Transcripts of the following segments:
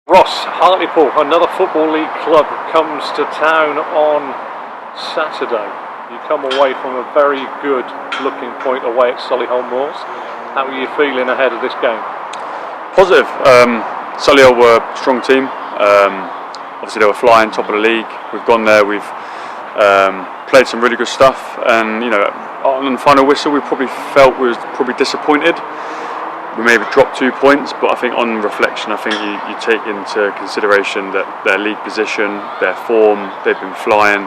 Ross, Hartlepool, another Football League club, comes to town on Saturday. You come away from a very good looking point away at Solihull Moors. How are you feeling ahead of this game? Positive. Solihull were a strong team. Obviously they were flying top of the league. We've gone there, we've played some really good stuff, and on the final whistle we probably felt we was disappointed. We maybe dropped 2 points, but I think on reflection, I think you take into consideration that their league position, their form, they've been flying.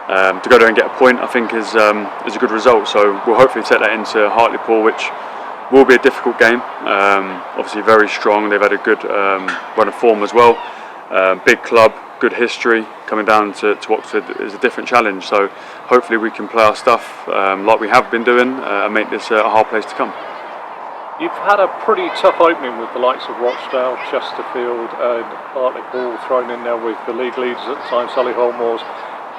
To go there and get a point, I think is a good result. So we'll hopefully take that into Hartlepool, which will be a difficult game. Obviously very strong. They've had a good run of form as well. Big club, good history. Coming down to Oxford is a different challenge. So hopefully we can play our stuff like we have been doing and make this a hard place to come. You've had a pretty tough opening with the likes of Rochdale, Chesterfield and Hartlepool thrown in there with the league leaders at the time, Solihull Moors.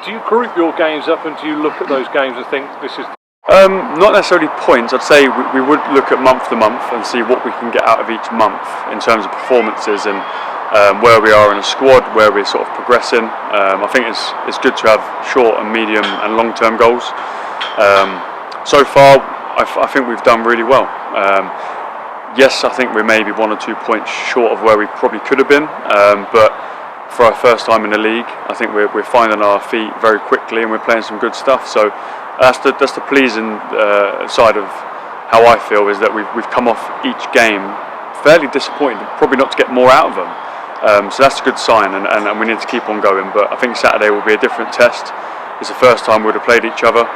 Do you group your games up and do you look at those games and think this is... Not necessarily points. I'd say we would look at month to month and see what we can get out of each month in terms of performances and where we are in a squad, where we're sort of progressing. I think it's good to have short and medium and long-term goals. So far, I think we've done really well. Yes, I think we're maybe 1 or 2 points short of where we probably could have been, but for our first time in the league, I think we're finding our feet very quickly and we're playing some good stuff. So that's the pleasing side of how I feel, is that we've come off each game fairly disappointed, probably not to get more out of them. So that's a good sign, and we need to keep on going. But I think Saturday will be a different test. It's the first time we'd have played each other.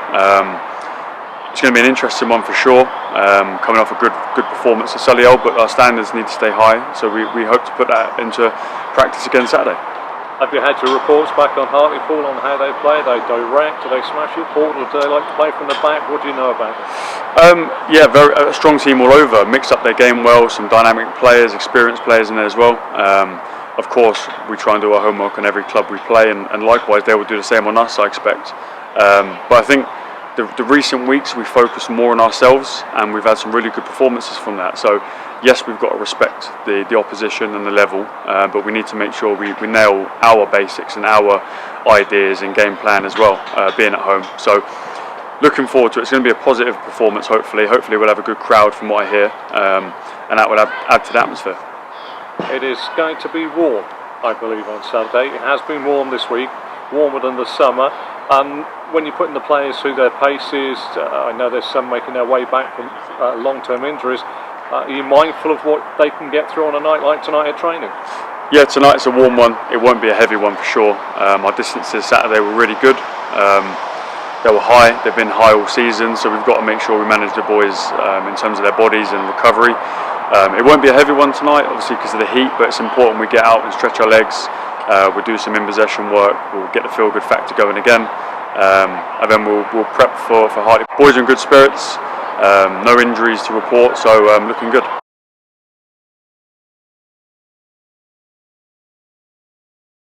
It's going to be an interesting one for sure, coming off a good performance at Solihull, but our standards need to stay high, so we hope to put that into practice again Saturday. Have you had your reports back on Hartlepool on how they play? Are they direct? Do they smash it forward? Or do they like to play from the back? What do you know about it? Yeah, a strong team all over. Mixed up their game well, some dynamic players, experienced players in there as well. Of course, we try and do our homework on every club we play, and likewise they will do the same on us, I expect. But I think the recent weeks we focus more on ourselves, and we've had some really good performances from that. So yes, we've got to respect the opposition and the level, but we need to make sure we nail our basics and our ideas and game plan as well, being at home. So looking forward to it. It's going to be a positive performance, hopefully we'll have a good crowd from what I hear, and that will add to the atmosphere. It is going to be warm, I believe, on Saturday. It has been warm this week, warmer than the summer. When you're putting the players through their paces, I know there's some making their way back from long-term injuries. Are you mindful of what they can get through on a night like tonight at training? Yeah, tonight's a warm one. It won't be a heavy one for sure. Our distances Saturday were really good. They were high. They've been high all season, so we've got to make sure we manage the boys in terms of their bodies and recovery. It won't be a heavy one tonight, obviously because of the heat, but it's important we get out and stretch our legs. We'll do some in-possession work. We'll get the feel-good factor going again. And then we'll prep for Hartlepool. Boys are in good spirits, no injuries to report, so looking good.